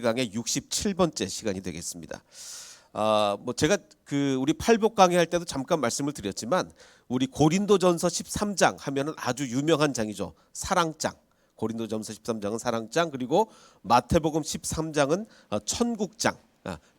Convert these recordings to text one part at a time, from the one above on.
강의 67번째 시간이 되겠습니다. 제가 우리 팔복 강의할 때도 잠깐 말씀을 드렸지만 우리 고린도전서 13장 하면은 아주 유명한 장이죠. 사랑장. 고린도전서 13장은 사랑장, 그리고 마태복음 13장은 천국장.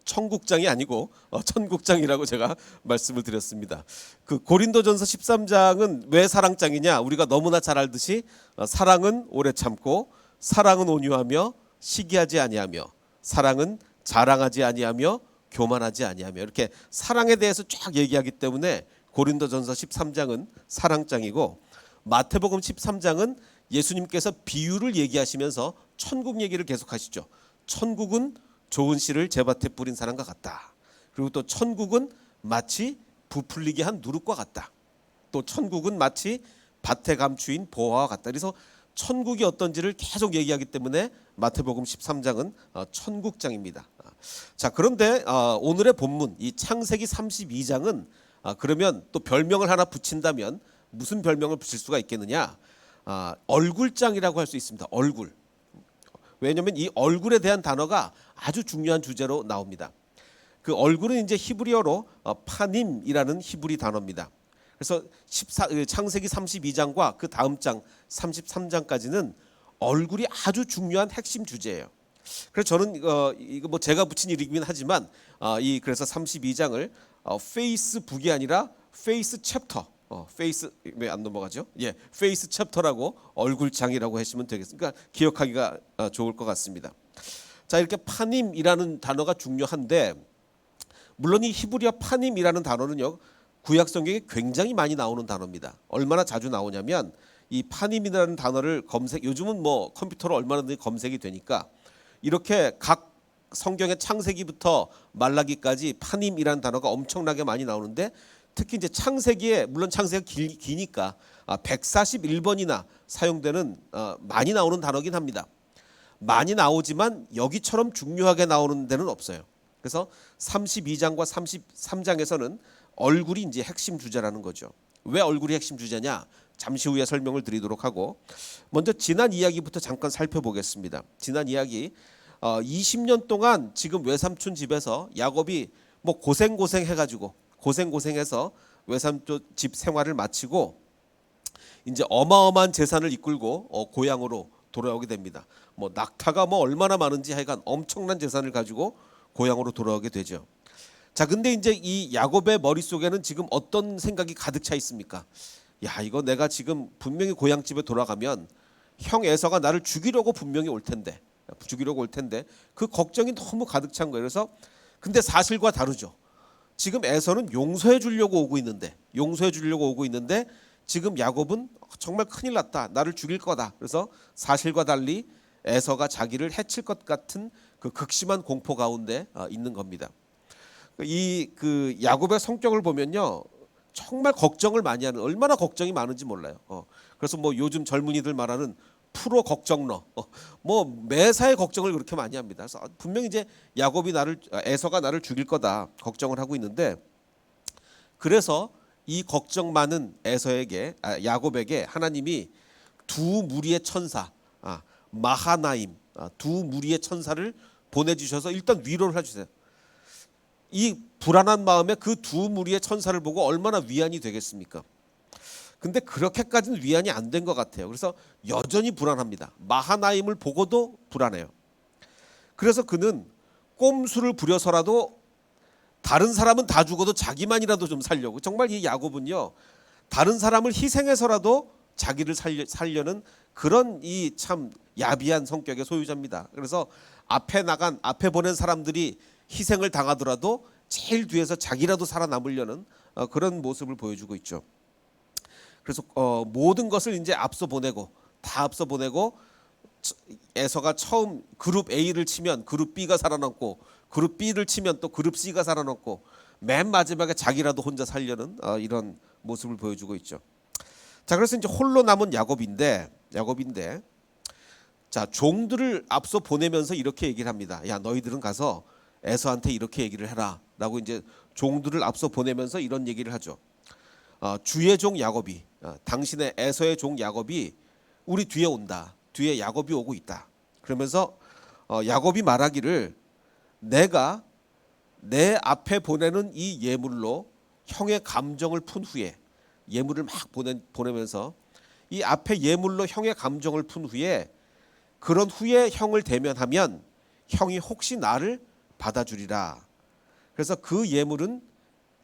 천국장이 아니고 천국장이라고 제가 말씀을 드렸습니다. 그 고린도전서 13장은 왜 사랑장이냐? 우리가 너무나 잘 알듯이 사랑은 오래 참고, 사랑은 온유하며 시기하지 아니하며, 사랑은 자랑하지 아니하며 교만하지 아니하며, 이렇게 사랑에 대해서 쫙 얘기하기 때문에 고린도전서 13장은 사랑장이고, 마태복음 13장은 예수님께서 비유를 얘기하시면서 천국 얘기를 계속하시죠. 천국은 좋은 씨를 제밭에 뿌린 사람과 같다. 그리고 또 천국은 마치 부풀리게 한 누룩과 같다. 또 천국은 마치 밭에 감추인 보화와 같다. 그래서 천국이 어떤지를 계속 얘기하기 때문에 마태복음 13장은 천국장입니다. 자, 그런데 오늘의 본문 이 창세기 32장은 그러면 또 별명을 하나 붙인다면 무슨 별명을 붙일 수가 있겠느냐? 얼굴장이라고 할 수 있습니다. 얼굴. 왜냐하면 이 얼굴에 대한 단어가 아주 중요한 주제로 나옵니다. 그 얼굴은 이제 히브리어로 파님이라는 히브리 단어입니다. 그래서 창세기 32장과 그 다음 장 33장까지는 얼굴이 아주 중요한 핵심 주제예요. 그래서 저는 이거 제가 붙인 이름이긴 하지만 그래서 32장을 페이스북이 아니라 페이스 챕터, 페이스 왜 안 넘어가죠? 페이스 챕터라고 얼굴장이라고 하시면 되겠습니다. 그러니까 기억하기가 좋을 것 같습니다. 자, 이렇게 파님이라는 단어가 중요한데, 물론 이 히브리어 파님이라는 단어는요, 구약 성경에 굉장히 많이 나오는 단어입니다. 얼마나 자주 나오냐면 이 파님이라는 단어를 요즘은 뭐 컴퓨터로 얼마나 검색이 되니까 이렇게 각 성경의 창세기부터 말라기까지 파님이라는 단어가 엄청나게 많이 나오는데, 특히 이제 창세기에, 물론 창세기가 기니까 141번이나 사용되는 많이 나오는 단어긴 합니다. 많이 나오지만 여기처럼 중요하게 나오는 데는 없어요. 그래서 32장과 33장에서는 얼굴이 이제 핵심 주제라는 거죠. 왜 얼굴이 핵심 주제냐? 잠시 후에 설명을 드리도록 하고, 먼저 지난 이야기부터 잠깐 살펴보겠습니다. 지난 이야기 20년 동안 지금 외삼촌 집에서 야곱이 뭐 고생해가지고 고생해서 외삼촌 집 생활을 마치고 이제 어마어마한 재산을 이끌고 고향으로 돌아오게 됩니다. 뭐 낙타가 뭐 얼마나 많은지 하여간 엄청난 재산을 가지고 고향으로 돌아오게 되죠. 자, 근데 이제 이 야곱의 머릿속에는 지금 어떤 생각이 가득 차 있습니까? 야, 이거 내가 지금 분명히 고향집에 돌아가면 형 에서가 나를 죽이려고 분명히 올 텐데 그 걱정이 너무 가득 찬 거예요. 그래서 근데 사실과 다르죠. 지금 에서는 용서해 주려고 오고 있는데 지금 야곱은 정말 큰일 났다. 나를 죽일 거다. 그래서 사실과 달리 에서가 자기를 해칠 것 같은 그 극심한 공포 가운데 있는 겁니다. 그 야곱의 성격을 보면요, 정말 걱정을 많이 하는, 얼마나 걱정이 많은지 몰라요. 그래서 뭐 요즘 젊은이들 말하는 프로 걱정러, 뭐 매사에 걱정을 그렇게 많이 합니다. 그래서 분명히 이제 에서가 나를 죽일 거다 걱정을 하고 있는데, 그래서 이 걱정 많은 야곱에게 하나님이 두 무리의 천사, 마하나임, 두 무리의 천사를 보내주셔서 일단 위로를 해주세요. 이 불안한 마음에 그 두 무리의 천사를 보고 얼마나 위안이 되겠습니까? 근데 그렇게까지는 위안이 안 된 것 같아요. 그래서 여전히 불안합니다. 마하나임을 보고도 불안해요. 그래서 그는 꼼수를 부려서라도 다른 사람은 다 죽어도 자기만이라도 좀 살려고, 정말 이 야곱은요, 다른 사람을 희생해서라도 자기를 살려는 그런 이 참 야비한 성격의 소유자입니다. 그래서 앞에 보낸 사람들이 희생을 당하더라도 제일 뒤에서 자기라도 살아남으려는 그런 모습을 보여주고 있죠. 그래서 모든 것을 이제 앞서 보내고 에서가 처음 그룹 A를 치면 그룹 B가 살아남고, 그룹 B를 치면 또 그룹 C가 살아남고, 맨 마지막에 자기라도 혼자 살려는 이런 모습을 보여주고 있죠. 자, 그래서 이제 홀로 남은 야곱인데 자, 종들을 앞서 보내면서 이렇게 얘기를 합니다. 야, 너희들은 가서 에서한테 이렇게 얘기를 해라 라고 이제 종들을 앞서 보내면서 이런 얘기를 하죠. 주의 종 야곱이, 당신의 에서의 종 야곱이 우리 뒤에 온다. 뒤에 야곱이 오고 있다. 그러면서 야곱이 말하기를 내가 내 앞에 보내는 이 예물로 형의 감정을 푼 후에 예물을 막 보내면서 이 앞에 예물로 형의 감정을 푼 후에 그런 후에 형을 대면하면 형이 혹시 나를 받아주리라. 그래서 그 예물은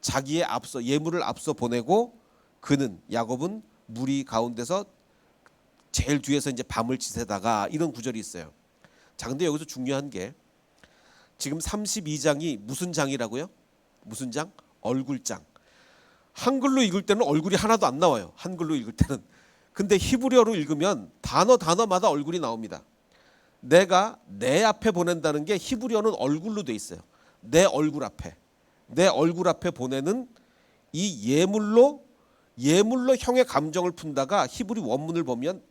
자기의 앞서 예물을 앞서 보내고 그는 야곱은 무리 가운데서 제일 뒤에서 이제 밤을 지새다가 이런 구절이 있어요. 자, 근데 여기서 중요한 게 지금 32장이 무슨 장이라고요? 무슨 장? 얼굴장. 한글로 읽을 때는 얼굴이 하나도 안 나와요. 한글로 읽을 때는. 근데 히브리어로 읽으면 단어마다 얼굴이 나옵니다. 내가 내 앞에 보낸다는 게 히브리어는 얼굴로 돼 있어요. 내 얼굴 앞에 보내는 이 예물로 형의 감정을 푼다가 히브리 원문을 보면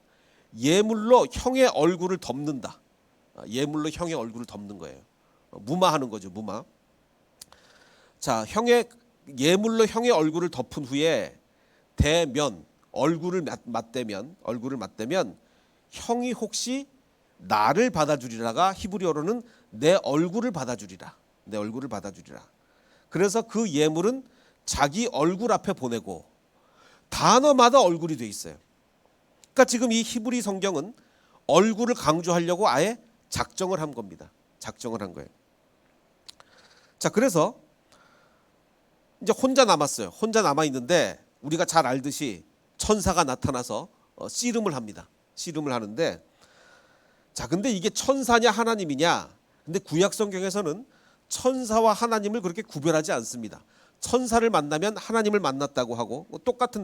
예물로 형의 얼굴을 덮는다. 예물로 형의 얼굴을 덮는 거예요. 무마하는 거죠, 무마. 자, 예물로 형의 얼굴을 덮은 후에 대면 얼굴을 맞대면 형이 혹시 나를 받아주리라가 히브리어로는 내 얼굴을 받아주리라. 그래서 그 예물은 자기 얼굴 앞에 보내고 단어마다 얼굴이 돼 있어요. 그러니까 지금 이 히브리 성경은 얼굴을 강조하려고 아예 작정을 한 겁니다. 작정을 한 거예요. 자, 그래서 이제 혼자 남았어요. 혼자 남아 있는데 우리가 잘 알듯이 천사가 나타나서 씨름을 합니다. 씨름을 하는데 자, 근데 이게 천사냐 하나님이냐? 근데 구약 성경에서는 천사와 하나님을 그렇게 구별하지 않습니다. 천사를 만나면 하나님을 만났다고 하고 똑같은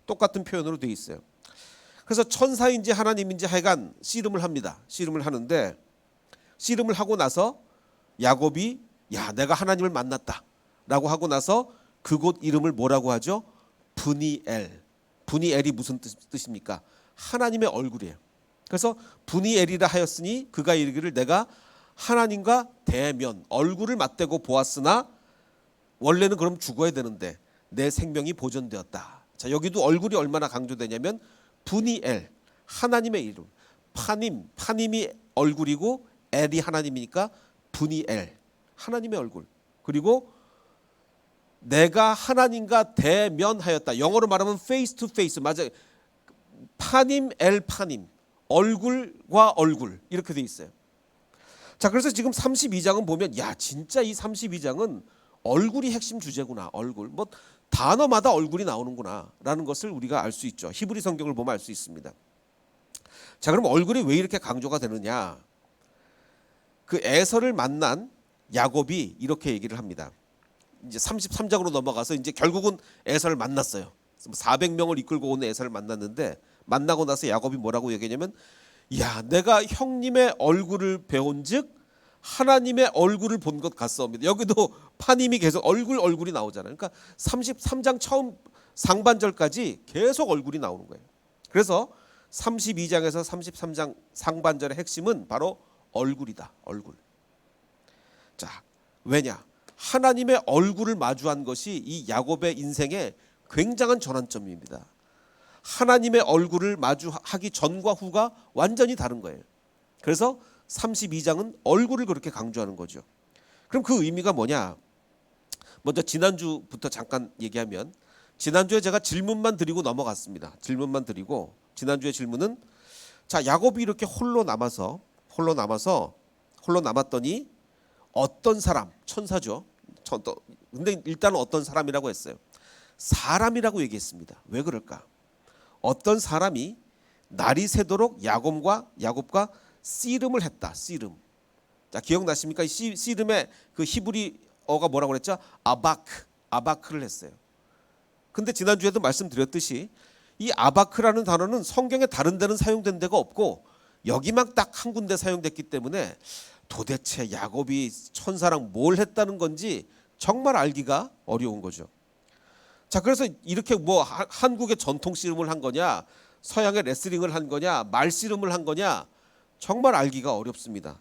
똑같은 표현으로 돼 있어요. 그래서 천사인지 하나님인지 하여간 씨름을 합니다. 씨름을 하는데 씨름을 하고 나서 야곱이 야, 내가 하나님을 만났다라고 하고 나서 그곳 이름을 뭐라고 하죠? 브니엘. 브니엘이 무슨 뜻입니까? 하나님의 얼굴이에요. 그래서 브니엘이라 하였으니 그가 이르기를 내가 하나님과 대면 얼굴을 맞대고 보았으나 원래는 그럼 죽어야 되는데 내 생명이 보존되었다. 자, 여기도 얼굴이 얼마나 강조되냐면 브니엘, 하나님의 이름. 파님이 얼굴이고 엘이 하나님이니까 브니엘, 하나님의 얼굴. 그리고 내가 하나님과 대면하였다. 영어로 말하면 face to face. 맞아요. 파님, 파님. 얼굴과 얼굴 이렇게 돼 있어요. 자, 그래서 지금 32장은 보면 야, 진짜 이 32장은 얼굴이 핵심 주제구나. 얼굴. 뭐 단어마다 얼굴이 나오는구나라는 것을 우리가 알 수 있죠. 히브리 성경을 보면 알 수 있습니다. 자, 그럼 얼굴이 왜 이렇게 강조가 되느냐? 그 에서를 만난 야곱이 이렇게 얘기를 합니다. 이제 33장으로 넘어가서 이제 결국은 에서를 만났어요. 400명을 이끌고 온 에서를 만났는데 만나고 나서 야곱이 뭐라고 얘기하냐면 야, 내가 형님의 얼굴을 배운즉 하나님의 얼굴을 본 것 같사옵니다. 여기도 파님이 계속 얼굴이 나오잖아요. 그러니까 33장 처음 상반절까지 계속 얼굴이 나오는 거예요. 그래서 32장에서 33장 상반절의 핵심은 바로 얼굴이다. 얼굴. 자, 왜냐? 하나님의 얼굴을 마주한 것이 이 야곱의 인생의 굉장한 전환점입니다. 하나님의 얼굴을 마주하기 전과 후가 완전히 다른 거예요. 그래서 32장은 얼굴을 그렇게 강조하는 거죠. 그럼 그 의미가 뭐냐? 먼저 지난주부터 잠깐 얘기하면 지난주에 제가 질문만 드리고 넘어갔습니다. 질문만 드리고 지난주의 질문은 자, 야곱이 이렇게 홀로 남았더니 어떤 사람, 천사죠. 근데 일단 어떤 사람이라고 했어요. 사람이라고 얘기했습니다. 왜 그럴까? 어떤 사람이 날이 새도록 야곱과 씨름을 했다. 씨름. 자, 기억나십니까? 씨름의 그 히브리어가 뭐라고 그랬죠? 아바크를 했어요. 근데 지난주에도 말씀드렸듯이 이 아바크라는 단어는 성경에 다른 데는 사용된 데가 없고 여기만 딱 한 군데 사용됐기 때문에 도대체 야곱이 천사랑 뭘 했다는 건지 정말 알기가 어려운 거죠. 자, 그래서 이렇게 뭐 한국의 전통 씨름을 한 거냐, 서양의 레슬링을 한 거냐, 말 씨름을 한 거냐 정말 알기가 어렵습니다.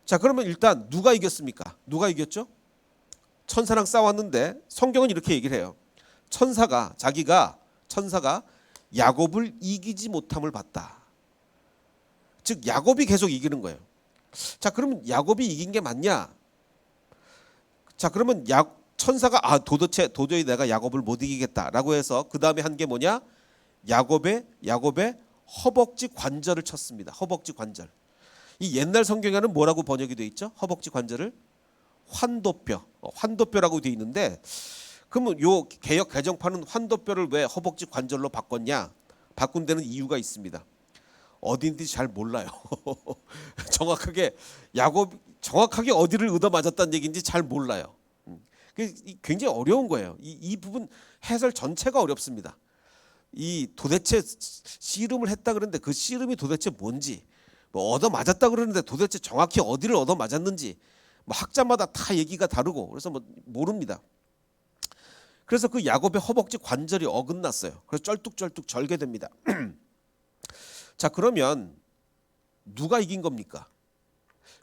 자, 그러면 일단 누가 이겼습니까? 누가 이겼죠? 천사랑 싸웠는데 성경은 이렇게 얘기를 해요. 천사가 야곱을 이기지 못함을 봤다. 즉 야곱이 계속 이기는 거예요. 자, 그러면 야곱이 이긴 게 맞냐? 자, 그러면 천사가 도저히 내가 야곱을 못 이기겠다라고 해서 그 다음에 한 게 뭐냐? 야곱의 허벅지 관절을 쳤습니다. 허벅지 관절. 이 옛날 성경에는 뭐라고 번역이 돼 있죠? 허벅지 관절을 환도뼈, 환도뼈라고 돼 있는데, 그러면 요 개역 개정판은 환도뼈를 왜 허벅지 관절로 바꿨냐? 바꾼 데는 이유가 있습니다. 어딘지 잘 몰라요. 정확하게 정확하게 어디를 얻어 맞았다는 얘기인지 잘 몰라요. 굉장히 어려운 거예요. 이 부분 해설 전체가 어렵습니다. 이 도대체 씨름을 했다 그러는데 그 씨름이 도대체 뭔지, 뭐 얻어 맞았다 그러는데 도대체 정확히 어디를 얻어 맞았는지, 뭐 학자마다 다 얘기가 다르고 그래서 뭐 모릅니다. 그래서 그 야곱의 허벅지 관절이 어긋났어요. 그래서 쩔뚝쩔뚝 절게 됩니다. 자, 그러면 누가 이긴 겁니까?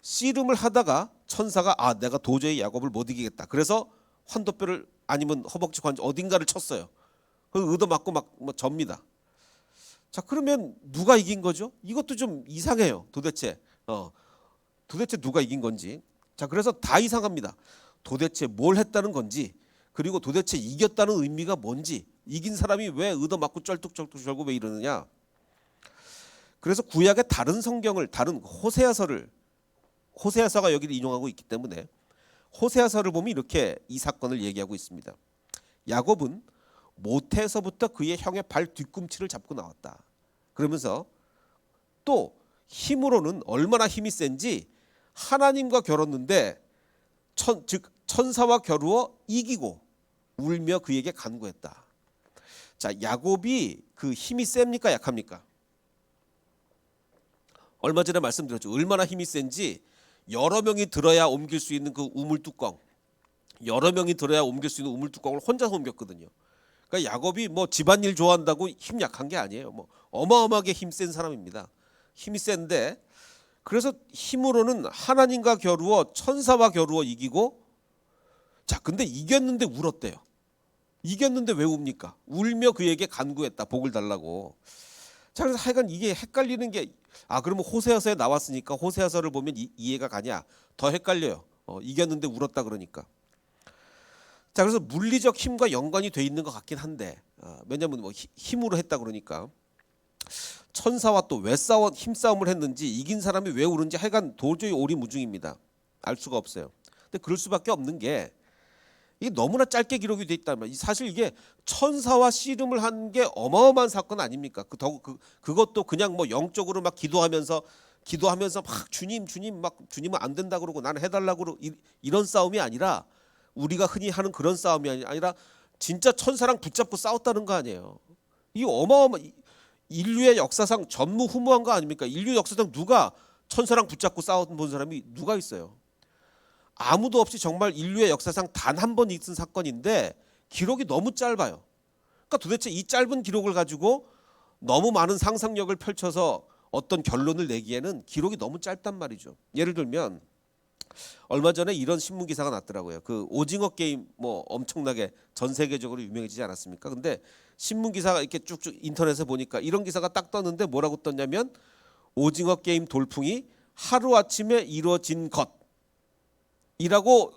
씨름을 하다가 천사가 내가 도저히 야곱을 못 이기겠다. 그래서 환도뼈를 아니면 허벅지 관절 어딘가를 쳤어요. 그 의도 맞고 뭐 접니다. 자, 그러면 누가 이긴 거죠? 이것도 좀 이상해요. 도대체 누가 이긴 건지. 자, 그래서 다 이상합니다. 도대체 뭘 했다는 건지, 그리고 도대체 이겼다는 의미가 뭔지, 이긴 사람이 왜 의도 맞고 쩔뚝쩔뚝 절고 왜 이러느냐. 그래서 구약의 다른 성경을, 다른 호세아서가 여기를 인용하고 있기 때문에 호세아서를 보면 이렇게 이 사건을 얘기하고 있습니다. 야곱은 모태에서부터 그의 형의 발 뒤꿈치를 잡고 나왔다. 그러면서 또 힘으로는 얼마나 힘이 센지 하나님과 겨뤘는데 즉 천사와 겨루어 이기고 울며 그에게 간구했다. 자, 야곱이 그 힘이 셉니까 약합니까? 얼마 전에 말씀드렸죠. 얼마나 힘이 센지 여러 명이 들어야 옮길 수 있는 그 우물뚜껑, 여러 명이 들어야 옮길 수 있는 우물뚜껑을 혼자서 옮겼거든요. 그러니까 야곱이 뭐 집안일 좋아한다고 힘 약한 게 아니에요. 뭐 어마어마하게 힘 센 사람입니다. 힘이 센데, 그래서 힘으로는 하나님과 겨루어 천사와 겨루어 이기고, 자, 근데 이겼는데 울었대요. 이겼는데 왜 웁니까? 울며 그에게 간구했다. 복을 달라고. 자, 그래서 하여간 이게 헷갈리는 게, 그러면 호세아서에 나왔으니까 호세아서를 보면 이해가 가냐? 더 헷갈려요. 이겼는데 울었다 그러니까. 자, 그래서 물리적 힘과 연관이 돼 있는 것 같긴 한데, 왜냐면 뭐 힘으로 했다 그러니까. 천사와 또 왜 힘싸움을 했는지, 이긴 사람이 왜 울은지 하여간 도저히 오리무중입니다. 알 수가 없어요. 근데 그럴 수밖에 없는 게, 이게 너무나 짧게 기록이 돼 있다면, 사실 이게 천사와 씨름을 한 게 어마어마한 사건 아닙니까? 그것도 그냥 뭐 영적으로 막 기도하면서 막 주님은 안 된다 그러고 나는 해달라고 그러고 이런 싸움이 아니라, 우리가 흔히 하는 그런 싸움이 아니라 진짜 천사랑 붙잡고 싸웠다는 거 아니에요. 이 인류의 역사상 전무후무한 거 아닙니까? 인류 역사상 누가 천사랑 붙잡고 싸워본 사람이 누가 있어요? 아무도 없이 정말 인류의 역사상 단 한 번 있은 사건인데 기록이 너무 짧아요. 그러니까 도대체 이 짧은 기록을 가지고 너무 많은 상상력을 펼쳐서 어떤 결론을 내기에는 기록이 너무 짧단 말이죠. 예를 들면 얼마 전에 이런 신문 기사가 났더라고요. 그 오징어 게임 뭐 엄청나게 전 세계적으로 유명해지지 않았습니까? 근데 신문 기사가 이렇게 쭉쭉 인터넷에 보니까 이런 기사가 딱 떴는데 뭐라고 떴냐면, 오징어 게임 돌풍이 하루아침에 이루어진 것이라고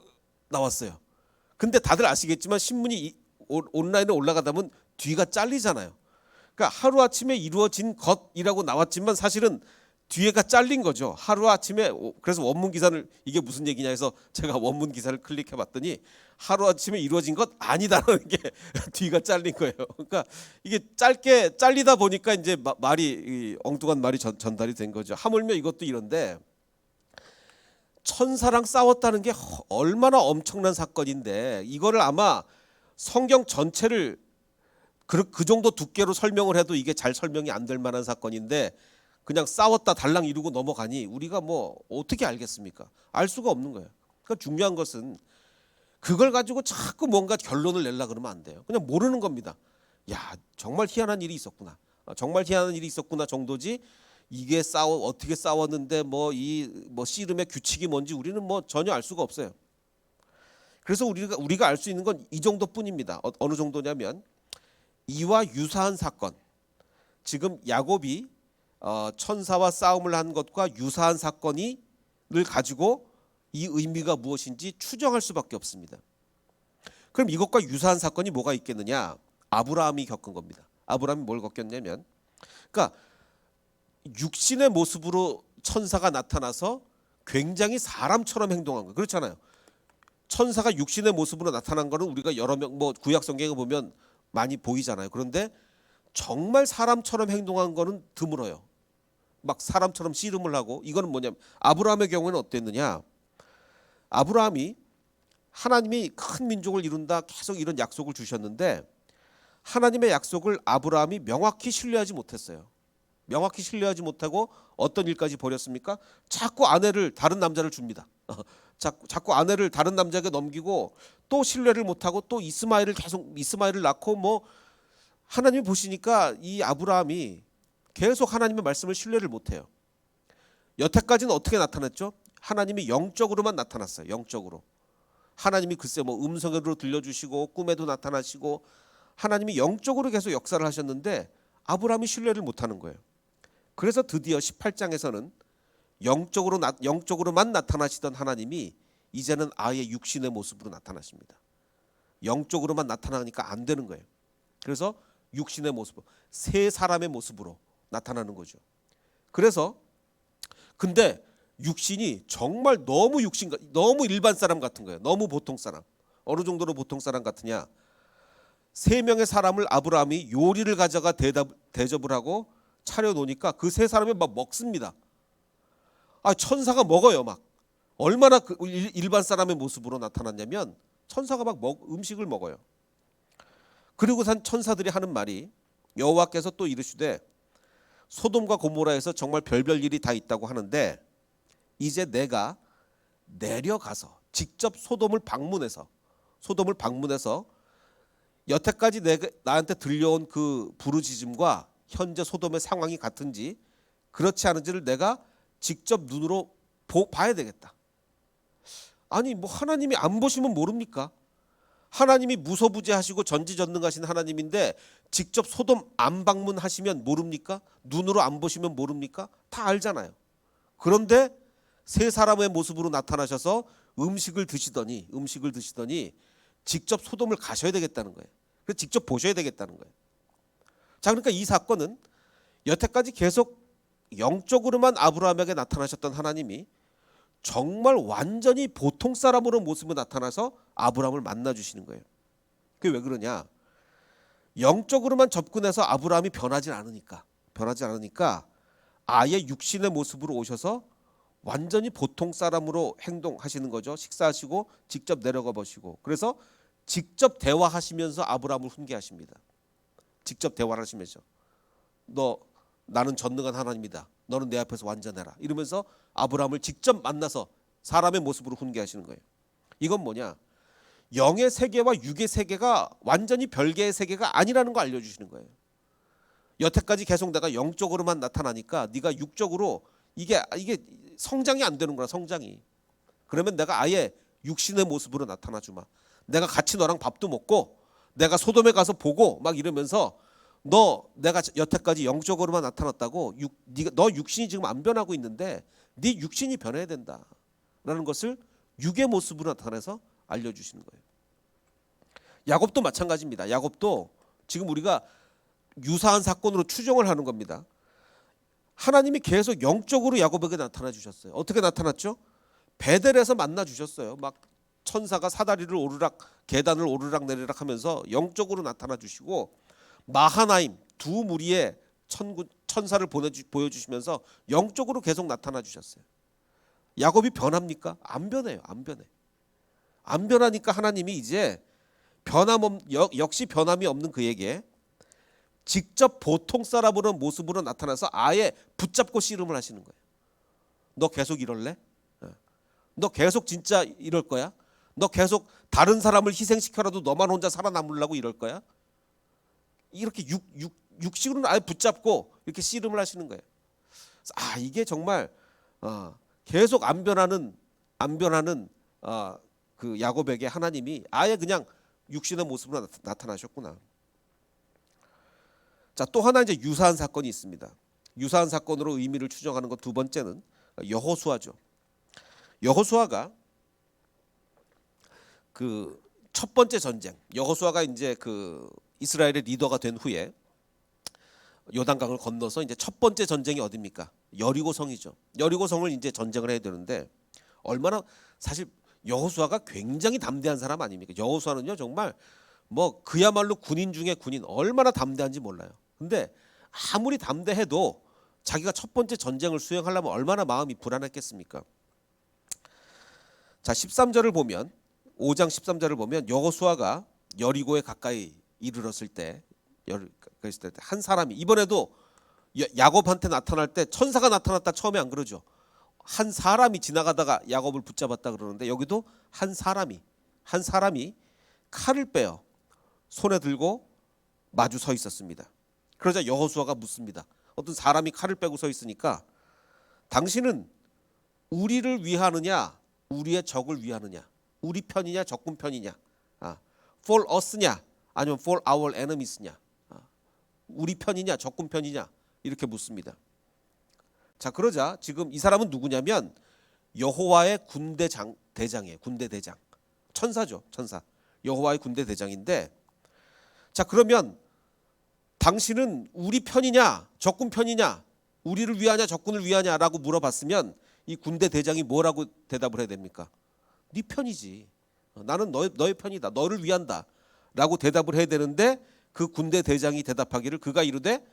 나왔어요. 근데 다들 아시겠지만 신문이 온라인에 올라가다 보면 뒤가 잘리잖아요. 그러니까 하루아침에 이루어진 것이라고 나왔지만 사실은 뒤에가 잘린 거죠. 하루아침에. 그래서 원문 기사를 이게 무슨 얘기냐 해서 제가 원문 기사를 클릭해 봤더니 하루아침에 이루어진 것 아니다라는 게 뒤가 잘린 거예요. 그러니까 이게 짧게 잘리다 보니까 이제 말이 엉뚱한 말이 전달이 된 거죠. 하물며 이것도 이런데, 천사랑 싸웠다는 게 얼마나 엄청난 사건인데, 이거를 아마 성경 전체를 그 정도 두께로 설명을 해도 이게 잘 설명이 안 될 만한 사건인데, 그냥 싸웠다 달랑 이루고 넘어가니 우리가 뭐 어떻게 알겠습니까? 알 수가 없는 거예요. 그러니까 중요한 것은 그걸 가지고 자꾸 뭔가 결론을 내려고 그러면 안 돼요. 그냥 모르는 겁니다. 야, 정말 희한한 일이 있었구나. 정말 희한한 일이 있었구나 정도지, 이게 어떻게 싸웠는데 뭐 씨름의 규칙이 뭔지 우리는 뭐 전혀 알 수가 없어요. 그래서 우리가 알 수 있는 건 이 정도뿐입니다. 어느 정도냐면, 이와 유사한 사건, 지금 야곱이 천사와 싸움을 한 것과 유사한 사건이 가지고 이 의미가 무엇인지 추정할 수밖에 없습니다. 그럼 이것과 유사한 사건이 뭐가 있겠느냐? 아브라함이 겪은 겁니다. 아브라함이 뭘 겪었냐면, 그러니까 육신의 모습으로 천사가 나타나서 굉장히 사람처럼 행동한 거예요. 그렇잖아요. 천사가 육신의 모습으로 나타난 거는 우리가 여러 명 구약 성경에 보면 많이 보이잖아요. 그런데 정말 사람처럼 행동한 거는 드물어요. 막 사람처럼 씨름을 하고, 이거는 뭐냐면 아브라함의 경우에는 어땠느냐? 아브라함이 하나님이 큰 민족을 이룬다 계속 이런 약속을 주셨는데 하나님의 약속을 아브라함이 명확히 신뢰하지 못했어요. 명확히 신뢰하지 못하고 어떤 일까지 벌였습니까? 자꾸 아내를 다른 남자를 줍니다. 자꾸 아내를 다른 남자에게 넘기고 또 신뢰를 못하고 또 이스마엘을 낳고 뭐 하나님이 보시니까 이 아브라함이 계속 하나님의 말씀을 신뢰를 못해요. 여태까지는 어떻게 나타났죠? 하나님이 영적으로만 나타났어요. 영적으로. 하나님이 글쎄 뭐 음성으로 들려주시고 꿈에도 나타나시고 하나님이 영적으로 계속 역사를 하셨는데 아브라함이 신뢰를 못하는 거예요. 그래서 드디어 18장에서는 영적으로만 나타나시던 하나님이 이제는 아예 육신의 모습으로 나타나십니다. 영적으로만 나타나니까 안 되는 거예요. 그래서 육신의 모습으로, 새 사람의 모습으로 나타나는 거죠. 그래서 근데 육신이 정말 너무 일반 사람 같은 거예요. 너무 보통 사람. 어느 정도로 보통 사람 같으냐? 3명의 사람을 아브라함이 요리를 가져가 대접을 하고 차려놓으니까 그 3사람이 막 먹습니다. 천사가 먹어요. 막 얼마나 일반 사람의 모습으로 나타났냐면 천사가 막 음식을 먹어요. 그리고 천사들이 하는 말이, 여호와께서 또 이르시되 소돔과 고모라에서 정말 별별 일이 다 있다고 하는데 이제 내가 내려가서 직접 소돔을 방문해서 여태까지 나한테 들려온 그 부르짖음과 현재 소돔의 상황이 같은지 그렇지 않은지를 내가 직접 눈으로 봐야 되겠다. 아니 뭐 하나님이 안 보시면 모릅니까? 하나님이 무소부재하시고 전지전능하신 하나님인데 직접 소돔 안 방문하시면 모릅니까? 눈으로 안 보시면 모릅니까? 다 알잖아요. 그런데 3사람의 모습으로 나타나셔서 음식을 드시더니 직접 소돔을 가셔야 되겠다는 거예요. 그래서 직접 보셔야 되겠다는 거예요. 자, 그러니까 이 사건은 여태까지 계속 영적으로만 아브라함에게 나타나셨던 하나님이 정말 완전히 보통 사람으로 모습으로 나타나서 아브라함을 만나 주시는 거예요. 그게 왜 그러냐? 영적으로만 접근해서 아브라함이 변하지 않으니까 아예 육신의 모습으로 오셔서 완전히 보통 사람으로 행동하시는 거죠. 식사하시고 직접 내려가 보시고, 그래서 직접 대화하시면서 아브라함을 훈계하십니다. 직접 대화를 하시면서 나는 전능한 하나님이다. 너는 내 앞에서 완전해라. 이러면서 아브라함을 직접 만나서 사람의 모습으로 훈계하시는 거예요. 이건 뭐냐? 영의 세계와 육의 세계가 완전히 별개의 세계가 아니라는 거 알려주시는 거예요. 여태까지 계속 내가 영적으로만 나타나니까 네가 육적으로 이게 성장이 안 되는구나. 성장이. 그러면 내가 아예 육신의 모습으로 나타나 주마. 내가 같이 너랑 밥도 먹고 내가 소돔에 가서 보고 막 이러면서 내가 여태까지 영적으로만 나타났다고 너 육신이 지금 안 변하고 있는데 네 육신이 변해야 된다라는 것을 육의 모습으로 나타내서 알려주시는 거예요. 야곱도 마찬가지입니다. 야곱도 지금 우리가 유사한 사건으로 추정을 하는 겁니다. 하나님이 계속 영적으로 야곱에게 나타나 주셨어요. 어떻게 나타났죠? 베델에서 만나 주셨어요. 막 천사가 사다리를 계단을 오르락 내리락 하면서 영적으로 나타나 주시고, 마하나임 두 무리의 천사를 보여주시면서 영적으로 계속 나타나 주셨어요. 야곱이 변합니까? 안 변해요. 안 변하니까 하나님이 이제 역시 변함이 없는 그에게 직접 보통 사람으로 모습으로 나타나서 아예 붙잡고 씨름을 하시는 거예요. 너 계속 이럴래? 너 계속 진짜 이럴 거야? 너 계속 다른 사람을 희생시켜라도 너만 혼자 살아남으려고 이럴 거야? 이렇게 육식으로는 아예 붙잡고 이렇게 씨름을 하시는 거예요. 이게 정말 계속 안 변하는 그 야곱에게 하나님이 아예 그냥 육신의 모습으로 나타나셨구나. 자, 또 하나 이제 유사한 사건이 있습니다. 유사한 사건으로 의미를 추정하는 것 두 번째는 여호수아죠. 여호수아가 그 첫 번째 전쟁, 여호수아가 이제 그 이스라엘의 리더가 된 후에 요단강을 건너서 이제 첫 번째 전쟁이 어디입니까? 여리고성이죠. 여리고성을 이제 전쟁을 해야 되는데 얼마나 사실 여호수아가 굉장히 담대한 사람 아닙니까? 여호수아는요 정말 뭐 그야말로 군인 중에 군인, 얼마나 담대한지 몰라요. 근데 아무리 담대해도 자기가 첫 번째 전쟁을 수행하려면 얼마나 마음이 불안했겠습니까? 자, 13절을 보면 5장 13절을 보면 여호수아가 여리고에 가까이 이르렀을 때 한 사람이, 이번에도 야곱한테 나타날 때 천사가 나타났다 처음에 안 그러죠. 한 사람이 지나가다가 야곱을 붙잡았다 그러는데 여기도 한 사람이 칼을 빼어 손에 들고 마주 서 있었습니다. 그러자 여호수아가 묻습니다. 어떤 사람이 칼을 빼고 서 있으니까 당신은 우리를 위하느냐 우리의 적을 위하느냐, 우리 편이냐 적군 편이냐, for us냐 아니면 for our enemies냐, 우리 편이냐 적군 편이냐 이렇게 묻습니다. 자, 그러자 지금 이 사람은 누구냐면 여호와의 군대 대장이에요. 군대 대장, 천사죠. 천사, 여호와의 군대 대장인데, 자 그러면 당신은 우리 편이냐 적군 편이냐, 우리를 위하냐 적군을 위하냐라고 물어봤으면 이 군대 대장이 뭐라고 대답을 해야 됩니까? 네 편이지, 나는 너의 편이다, 너를 위한다 라고 대답을 해야 되는데 그 군대 대장이 대답하기를 그가 이르되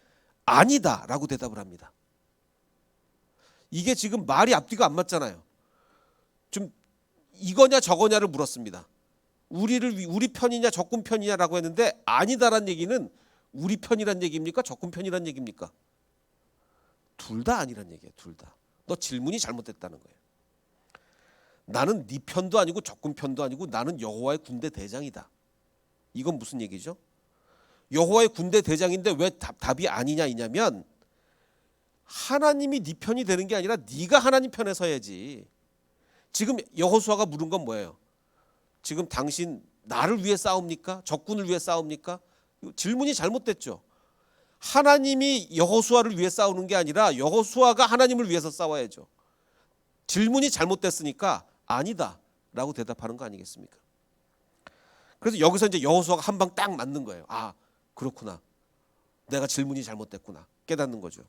아니다 라고 대답을 합니다. 이게 지금 말이 앞뒤가 안 맞잖아요. 좀 이거냐 저거냐를 물었습니다. 우리 편이냐 적군 편이냐라고 했는데 아니다란 얘기는 우리 편이란 얘기입니까? 적군 편이란 얘기입니까? 둘 다 아니란 얘기예요. 둘 다. 너 질문이 잘못됐다는 거예요. 나는 네 편도 아니고 적군 편도 아니고 나는 여호와의 군대 대장이다. 이건 무슨 얘기죠? 여호와의 군대 대장인데 왜 답이 아니냐 이냐면 하나님이 네 편이 되는 게 아니라 네가 하나님 편에 서야지. 지금 여호수아가 물은 건 뭐예요? 지금 당신 나를 위해 싸웁니까? 적군을 위해 싸웁니까? 질문이 잘못됐죠. 하나님이 여호수아를 위해 싸우는 게 아니라 여호수아가 하나님을 위해서 싸워야죠. 질문이 잘못됐으니까 아니다 라고 대답하는 거 아니겠습니까? 그래서 여기서 이제 여호수아가 한 방 딱 맞는 거예요. 아, 그렇구나, 내가 질문이 잘못됐구나 깨닫는 거죠.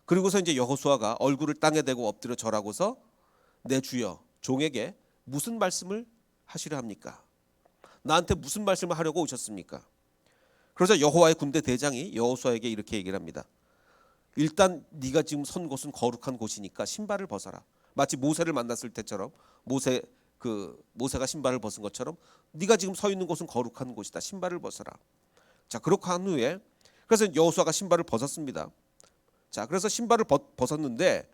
그리고서 이제 여호수아가 얼굴을 땅에 대고 엎드려 절하고서 내 주여 종에게 무슨 말씀을 하시려 합니까? 나한테 무슨 말씀을 하려고 오셨습니까? 그러자 여호와의 군대 대장이 여호수아에게 이렇게 얘기를 합니다. 일단 네가 지금 선 곳은 거룩한 곳이니까 신발을 벗어라. 마치 모세를 만났을 때처럼 모세가 신발을 벗은 것처럼 네가 지금 서 있는 곳은 거룩한 곳이다. 신발을 벗어라. 자, 그렇게 한 후에 그래서 여호수아가 신발을 벗었습니다. 자, 그래서 신발을 벗었는데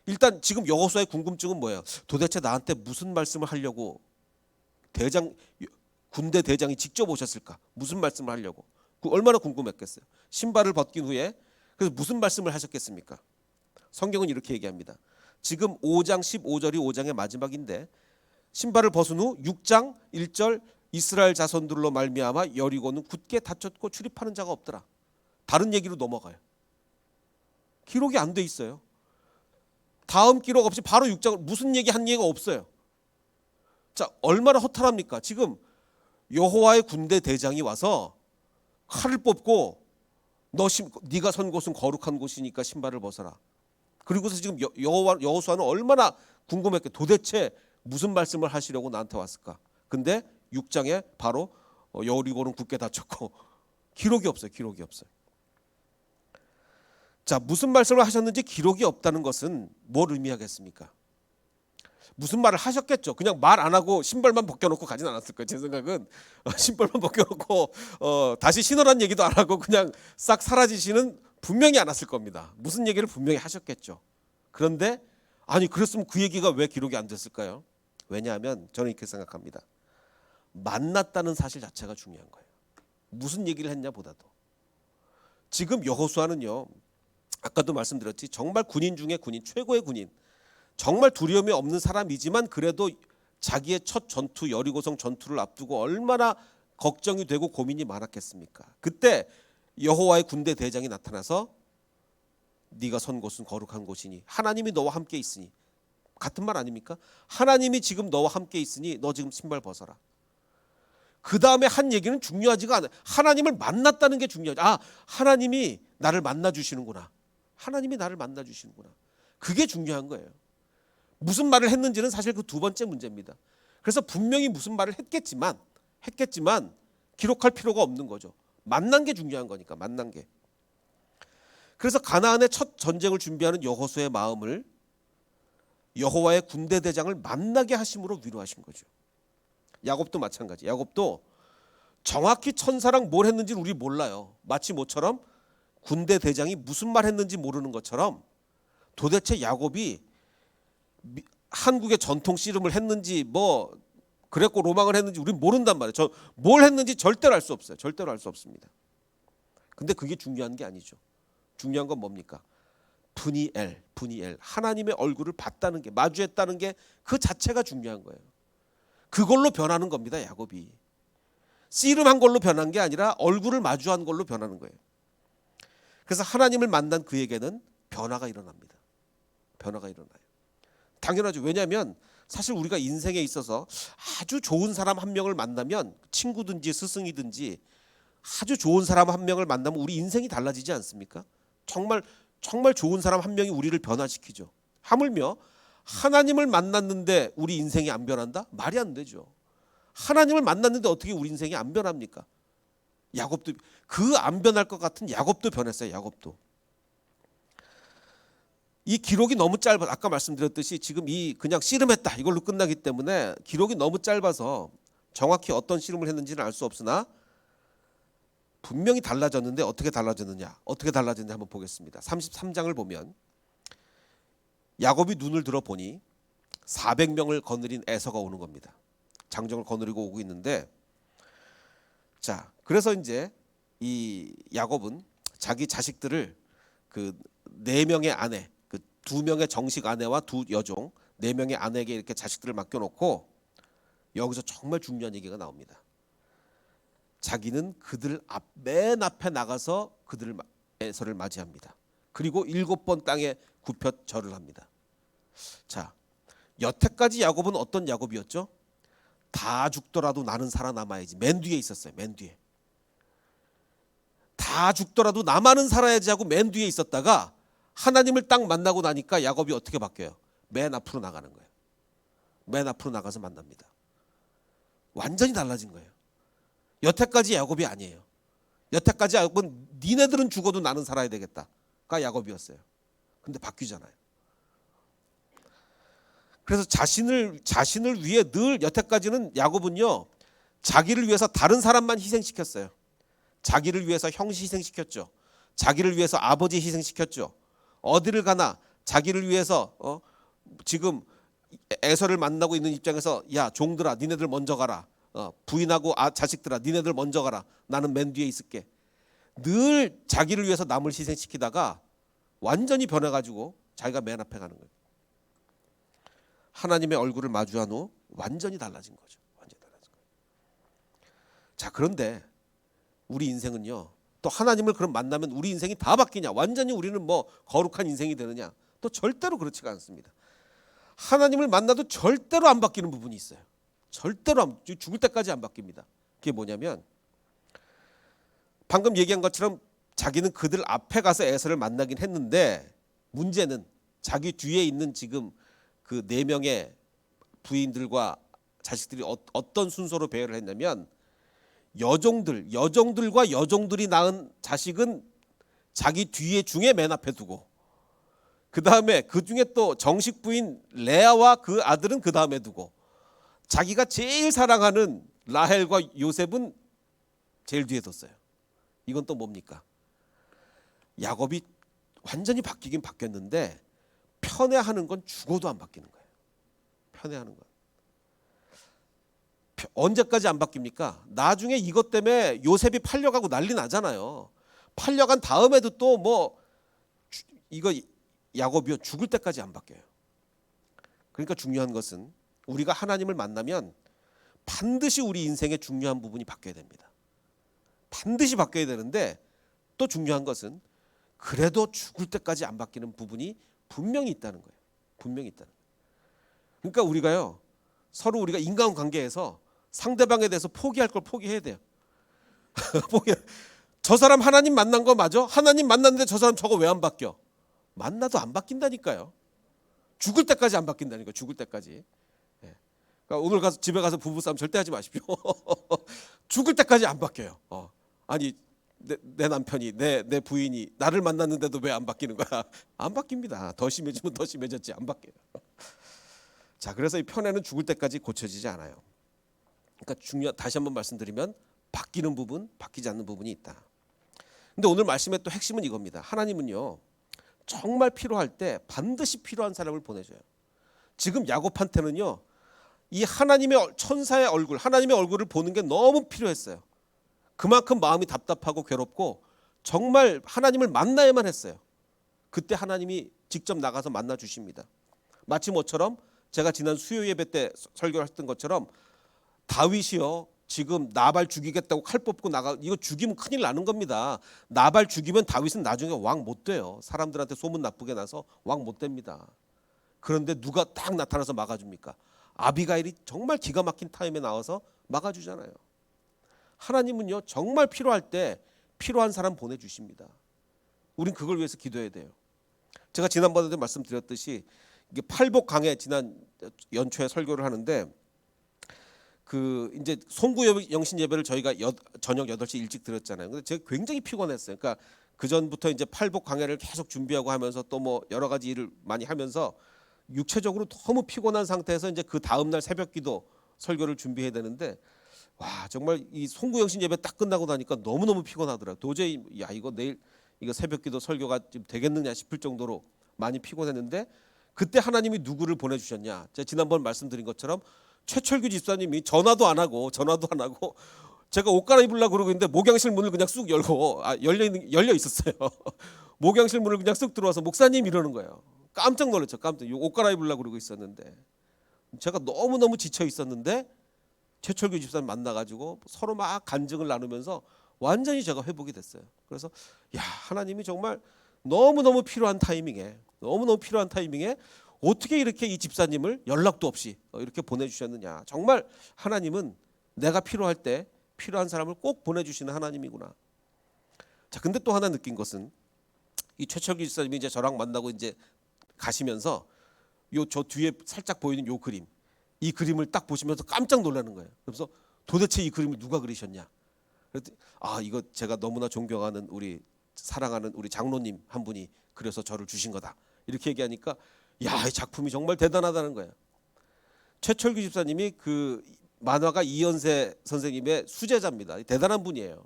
일단 지금 여호수아의 궁금증은 뭐예요? 도대체 나한테 무슨 말씀을 하려고 군대 대장이 직접 오셨을까? 무슨 말씀을 하려고? 얼마나 궁금했겠어요. 신발을 벗긴 후에 그래서 무슨 말씀을 하셨겠습니까? 성경은 이렇게 얘기합니다. 지금 5장 15절이 5장의 마지막인데 신발을 벗은 후 6장 1절 이스라엘 자손들로 말미암아 여리고는 굳게 닫혔고 출입하는 자가 없더라. 다른 얘기로 넘어가요. 기록이 안 돼 있어요. 다음 기록 없이 바로 6장 무슨 얘기 한 얘기가 없어요. 자, 얼마나 허탈합니까? 지금 여호와의 군대 대장이 와서 칼을 뽑고 네가 선 곳은 거룩한 곳이니까 신발을 벗어라. 그리고서 지금 여호수아는 얼마나 궁금했겠. 도대체 무슨 말씀을 하시려고 나한테 왔을까? 근데 6장에 바로 여리고는 굳게 닫혔고 기록이 없어요. 기록이 없어요. 자, 무슨 말씀을 하셨는지 기록이 없다는 것은 뭘 의미하겠습니까? 무슨 말을 하셨겠죠. 그냥 말 안 하고 신발만 벗겨놓고 가진 않았을 거예요. 제 생각은 신발만 벗겨놓고 다시 신으란 얘기도 안 하고 그냥 싹 사라지시는 분명히 않았을 겁니다. 무슨 얘기를 분명히 하셨겠죠. 그런데 아니 그랬으면 그 얘기가 왜 기록이 안 됐을까요? 왜냐하면 저는 이렇게 생각합니다. 만났다는 사실 자체가 중요한 거예요. 무슨 얘기를 했냐 보다도. 지금 여호수아는요, 아까도 말씀드렸지, 정말 군인 중에 군인, 최고의 군인, 정말 두려움이 없는 사람이지만 그래도 자기의 첫 전투 여리고성 전투를 앞두고 얼마나 걱정이 되고 고민이 많았겠습니까? 그때 여호와의 군대 대장이 나타나서 네가 선 곳은 거룩한 곳이니 하나님이 너와 함께 있으니 같은 말 아닙니까? 하나님이 지금 너와 함께 있으니 너 지금 신발 벗어라. 그 다음에 한 얘기는 중요하지가 않아요. 하나님을 만났다는 게 중요하죠. 아, 하나님이 나를 만나 주시는구나. 하나님이 나를 만나 주시는구나. 그게 중요한 거예요. 무슨 말을 했는지는 사실 그 두 번째 문제입니다. 그래서 분명히 무슨 말을 했겠지만 기록할 필요가 없는 거죠. 만난 게 중요한 거니까, 만난 게. 그래서 가나안의 첫 전쟁을 준비하는 여호수아의 마음을 여호와의 군대 대장을 만나게 하심으로 위로하신 거죠. 야곱도 마찬가지. 야곱도 정확히 천사랑 뭘 했는지는 우리 몰라요. 마치 모처럼 군대 대장이 무슨 말 했는지 모르는 것처럼 도대체 야곱이 한국의 전통 씨름을 했는지 뭐 그레코 로망을 했는지 우리는 모른단 말이에요. 뭘 했는지 절대로 알 수 없어요. 절대로 알 수 없습니다. 근데 그게 중요한 게 아니죠. 중요한 건 뭡니까? 분이엘. 하나님의 얼굴을 봤다는 게, 마주했다는 게 그 자체가 중요한 거예요. 그걸로 변하는 겁니다. 야곱이. 씨름한 걸로 변한 게 아니라 얼굴을 마주한 걸로 변하는 거예요. 그래서 하나님을 만난 그에게는 변화가 일어납니다. 변화가 일어나요. 당연하죠. 왜냐하면 사실 우리가 인생에 있어서 아주 좋은 사람 한 명을 만나면, 친구든지 스승이든지 아주 좋은 사람 한 명을 만나면 우리 인생이 달라지지 않습니까? 정말 좋은 사람 한 명이 우리를 변화시키죠. 하물며 하나님을 만났는데 우리 인생이 안 변한다? 말이 안 되죠. 하나님을 만났는데 어떻게 우리 인생이 안 변합니까? 야곱도 그 안 변할 것 같은 야곱도 변했어요. 야곱도. 이 기록이 너무 짧아. 아까 말씀드렸듯이 지금 이 그냥 씨름했다 이걸로 끝나기 때문에 기록이 너무 짧아서 정확히 어떤 씨름을 했는지는 알 수 없으나 분명히 달라졌는데 어떻게 달라졌느냐 한번 보겠습니다. 33장을 보면 야곱이 눈을 들어 보니 400명을 거느린 에서가 오는 겁니다. 장정을 거느리고 오고 있는데, 자, 그래서 이제 이 야곱은 자기 자식들을 그 4명의 아내, 그 2명의 정식 아내와 2 여종, 4명의 아내에게 이렇게 자식들을 맡겨놓고 여기서 정말 중요한 얘기가 나옵니다. 자기는 그들 맨 앞에 나가서 에서를 맞이합니다. 그리고 7번 땅에 굽혀 절을 합니다. 자, 여태까지 야곱은 어떤 야곱이었죠? 다 죽더라도 나는 살아남아야지. 맨 뒤에 있었어요. 맨 뒤에. 다 죽더라도 나만은 살아야지 하고 맨 뒤에 있었다가 하나님을 딱 만나고 나니까 야곱이 어떻게 바뀌어요? 맨 앞으로 나가는 거예요. 맨 앞으로 나가서 만납니다. 완전히 달라진 거예요. 여태까지 야곱이 아니에요. 여태까지 야곱은 니네들은 죽어도 나는 살아야 되겠다가 야곱이었어요. 근데 바뀌잖아요. 그래서 자신을 위해 늘 여태까지는 야곱은요, 자기를 위해서 다른 사람만 희생시켰어요. 자기를 위해서 형씨 희생시켰죠. 자기를 위해서 아버지 희생시켰죠. 어디를 가나 자기를 위해서 지금 에서를 만나고 있는 입장에서 야 종들아 니네들 먼저 가라. 부인하고 자식들아 니네들 먼저 가라. 나는 맨 뒤에 있을게. 늘 자기를 위해서 남을 희생시키다가 완전히 변해가지고 자기가 맨 앞에 가는 거예요. 하나님의 얼굴을 마주한 후 완전히 달라진 거죠. 완전히 달라진 거예요. 자, 그런데 우리 인생은요, 또 하나님을 그럼 만나면 우리 인생이 다 바뀌냐? 완전히 우리는 뭐 거룩한 인생이 되느냐? 또 절대로 그렇지가 않습니다. 하나님을 만나도 절대로 안 바뀌는 부분이 있어요. 절대로 죽을 때까지 안 바뀝니다. 그게 뭐냐면 방금 얘기한 것처럼 자기는 그들 앞에 가서 에서를 만나긴 했는데 문제는 자기 뒤에 있는 지금 그 4명의 부인들과 자식들이 어떤 순서로 배회를 했냐면 여종들과 여종들이 낳은 자식은 자기 뒤에 중에 맨 앞에 두고 그 다음에 그 중에 또 정식 부인 레아와 그 아들은 그 다음에 두고 자기가 제일 사랑하는 라헬과 요셉은 제일 뒤에 뒀어요. 이건 또 뭡니까? 야곱이 완전히 바뀌긴 바뀌었는데 편애하는 건 죽어도 안 바뀌는 거예요. 편애하는 건. 언제까지 안 바뀝니까? 나중에 이것 때문에 요셉이 팔려가고 난리 나잖아요. 팔려간 다음에도 또 뭐 이거 야곱이요 죽을 때까지 안 바뀌어요. 그러니까 중요한 것은 우리가 하나님을 만나면 반드시 우리 인생의 중요한 부분이 바뀌어야 됩니다. 반드시 바뀌어야 되는데 또 중요한 것은 그래도 죽을 때까지 안 바뀌는 부분이 분명히 있다는 거예요. 분명히 있다는 거예요. 그러니까 우리가요, 서로 우리가 인간관계에서 상대방에 대해서 포기할 걸 포기해야 돼요. 포기. 저 사람 하나님 만난 거 맞아? 하나님 만났는데 저 사람 저거 왜 안 바뀌어? 만나도 안 바뀐다니까요. 죽을 때까지 안 바뀐다니까. 죽을 때까지. 예. 그러니까 오늘 가서 집에 가서 부부싸움 절대 하지 마십시오. 죽을 때까지 안 바뀌어요. 아니 내 남편이 내 부인이 나를 만났는데도 왜 안 바뀌는 거야? 안 바뀝니다. 더 심해지면 더 심해졌지 안 바뀌어요. 자, 그래서 이 편애는 죽을 때까지 고쳐지지 않아요. 그러니까 다시 한번 말씀드리면 바뀌는 부분, 바뀌지 않는 부분이 있다. 근데 오늘 말씀의 또 핵심은 이겁니다. 하나님은요, 정말 필요할 때 반드시 필요한 사람을 보내줘요. 지금 야곱한테는요, 이 하나님의 천사의 얼굴, 하나님의 얼굴을 보는 게 너무 필요했어요. 그만큼 마음이 답답하고 괴롭고 정말 하나님을 만나야만 했어요. 그때 하나님이 직접 나가서 만나 주십니다. 마치 뭐처럼 제가 지난 수요 예배 때 설교했던 것처럼 다윗이요, 지금 나발 죽이겠다고 칼 뽑고 이거 죽이면 큰일 나는 겁니다. 나발 죽이면 다윗은 나중에 왕 못 돼요. 사람들한테 소문 나쁘게 나서 왕 못 됩니다. 그런데 누가 딱 나타나서 막아줍니까? 아비가일이 정말 기가 막힌 타임에 나와서 막아주잖아요. 하나님은요, 정말 필요할 때 필요한 사람 보내주십니다. 우린 그걸 위해서 기도해야 돼요. 제가 지난번에도 말씀드렸듯이 이게 팔복강해 지난 연초에 설교를 하는데 그 이제 송구 영신 예배를 저희가 저녁 8시 일찍 드렸잖아요. 근데 제가 굉장히 피곤했어요. 그러니까 그 전부터 이제 팔복 강해를 계속 준비하고 하면서 또 뭐 여러 가지 일을 많이 하면서 육체적으로 너무 피곤한 상태에서 이제 그 다음 날 새벽기도 설교를 준비해야 되는데, 와, 정말 이 송구 영신 예배 딱 끝나고 나니까 너무너무 피곤하더라고요. 도저히 야, 이거 내일 이거 새벽기도 설교가 좀 되겠느냐 싶을 정도로 많이 피곤했는데, 그때 하나님이 누구를 보내주셨냐? 제가 지난번 말씀드린 것처럼 최철규 집사님이 전화도 안 하고 제가 옷 갈아입으려고 그러고 있는데 목양실 문을 그냥 쑥 열고 열려 있었어요. 목양실 문을 그냥 쑥 들어와서 목사님 이러는 거예요. 깜짝 놀랐죠. 옷 갈아입으려고 그러고 있었는데 제가 너무너무 지쳐 있었는데 최철규 집사님 만나가지고 서로 막 간증을 나누면서 완전히 제가 회복이 됐어요. 그래서 야, 하나님이 정말 너무너무 필요한 타이밍에 어떻게 이렇게 이 집사님을 연락도 없이 이렇게 보내주셨느냐. 정말 하나님은 내가 필요할 때 필요한 사람을 꼭 보내주시는 하나님이구나. 자, 근데 또 하나 느낀 것은 이 최철규 집사님이 이제 저랑 만나고 이제 가시면서 저 뒤에 살짝 보이는 요 그림, 이 그림을 딱 보시면서 깜짝 놀라는 거예요. 그래서 도대체 이 그림을 누가 그리셨냐? 그랬더니 이거 제가 너무나 존경하는 사랑하는 우리 장로님 한 분이 그려서 저를 주신 거다. 이렇게 얘기하니까 야, 이 작품이 정말 대단하다는 거예요. 최철규 집사님이 그 만화가 이연세 선생님의 수제자입니다. 대단한 분이에요.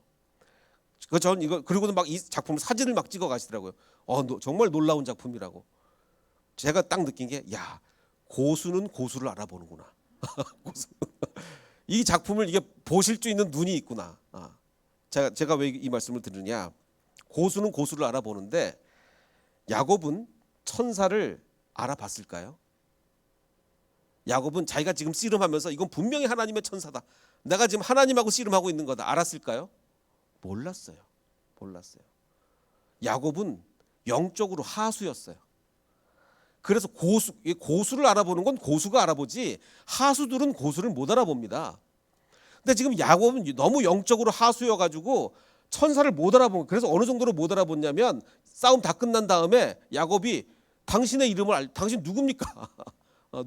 전 이거 그리고는 막 이 작품 사진을 막 찍어 가시더라고요. 정말 놀라운 작품이라고. 제가 딱 느낀 게, 야, 고수는 고수를 알아보는구나. 이 작품을 이게 보실 수 있는 눈이 있구나. 제가 왜 이 말씀을 드리냐? 고수는 고수를 알아보는데 야곱은 천사를 알아봤을까요? 야곱은 자기가 지금 씨름하면서 이건 분명히 하나님의 천사다. 내가 지금 하나님하고 씨름하고 있는 거다. 알았을까요? 몰랐어요. 야곱은 영적으로 하수였어요. 그래서 고수를 알아보는 건 고수가 알아보지 하수들은 고수를 못 알아봅니다. 근데 지금 야곱은 너무 영적으로 하수여가지고 천사를 못 알아본 거예요. 그래서 어느 정도로 못 알아봤냐면 싸움 다 끝난 다음에 야곱이 당신의 이름을 당신 누굽니까?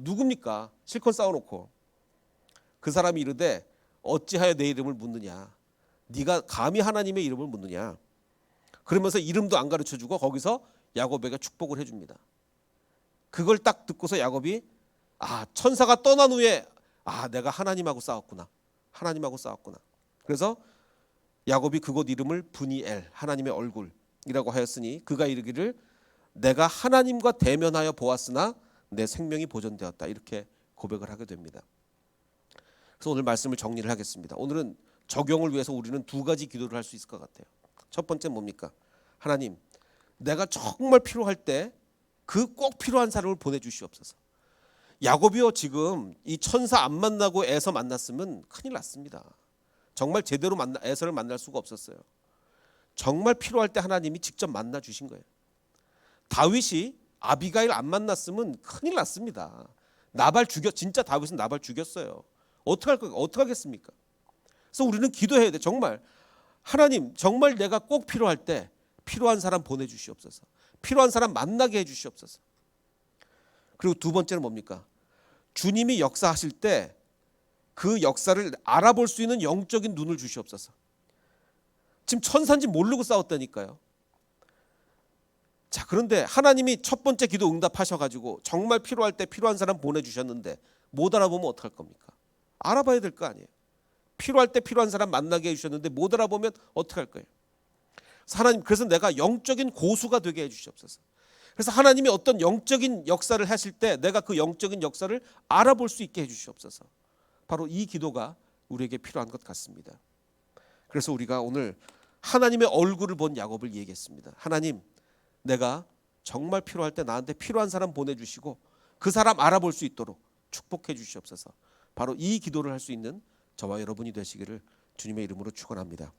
누굽니까? 실컷 싸워놓고 그 사람이 이르되 어찌하여 내 이름을 묻느냐? 네가 감히 하나님의 이름을 묻느냐? 그러면서 이름도 안 가르쳐주고 거기서 야곱에게 축복을 해줍니다. 그걸 딱 듣고서 야곱이 천사가 떠난 후에 내가 하나님하고 싸웠구나. 그래서 야곱이 그곳 이름을 브니엘, 하나님의 얼굴이라고 하였으니 그가 이르기를 내가 하나님과 대면하여 보았으나 내 생명이 보존되었다. 이렇게 고백을 하게 됩니다. 그래서 오늘 말씀을 정리를 하겠습니다. 오늘은 적용을 위해서 우리는 두 가지 기도를 할 수 있을 것 같아요. 첫 번째 뭡니까? 하나님, 내가 정말 필요할 때 그 꼭 필요한 사람을 보내주시옵소서. 야곱이요, 지금 이 천사 안 만나고 에서 만났으면 큰일 났습니다. 정말 제대로 에서를 만날 수가 없었어요. 정말 필요할 때 하나님이 직접 만나 주신 거예요. 다윗이 아비가일 안 만났으면 큰일 났습니다. 나발 진짜 다윗은 나발 죽였어요. 어떻게 하겠습니까? 그래서 우리는 기도해야 돼. 정말 하나님, 정말 내가 꼭 필요할 때 필요한 사람 보내주시옵소서. 필요한 사람 만나게 해주시옵소서. 그리고 두 번째는 뭡니까? 주님이 역사하실 때 그 역사를 알아볼 수 있는 영적인 눈을 주시옵소서. 지금 천사인지 모르고 싸웠다니까요. 자, 그런데 하나님이 첫 번째 기도 응답하셔가지고 정말 필요할 때 필요한 사람 보내주셨는데 못 알아보면 어떡할 겁니까? 알아봐야 될 거 아니에요. 필요할 때 필요한 사람 만나게 해주셨는데 못 알아보면 어떡할 거예요? 하나님, 그래서 내가 영적인 고수가 되게 해주시옵소서. 그래서 하나님이 어떤 영적인 역사를 하실 때 내가 그 영적인 역사를 알아볼 수 있게 해주시옵소서. 바로 이 기도가 우리에게 필요한 것 같습니다. 그래서 우리가 오늘 하나님의 얼굴을 본 야곱을 얘기했습니다. 하나님, 내가 정말 필요할 때 나한테 필요한 사람 보내주시고 그 사람 알아볼 수 있도록 축복해 주시옵소서. 바로 이 기도를 할 수 있는 저와 여러분이 되시기를 주님의 이름으로 축원합니다.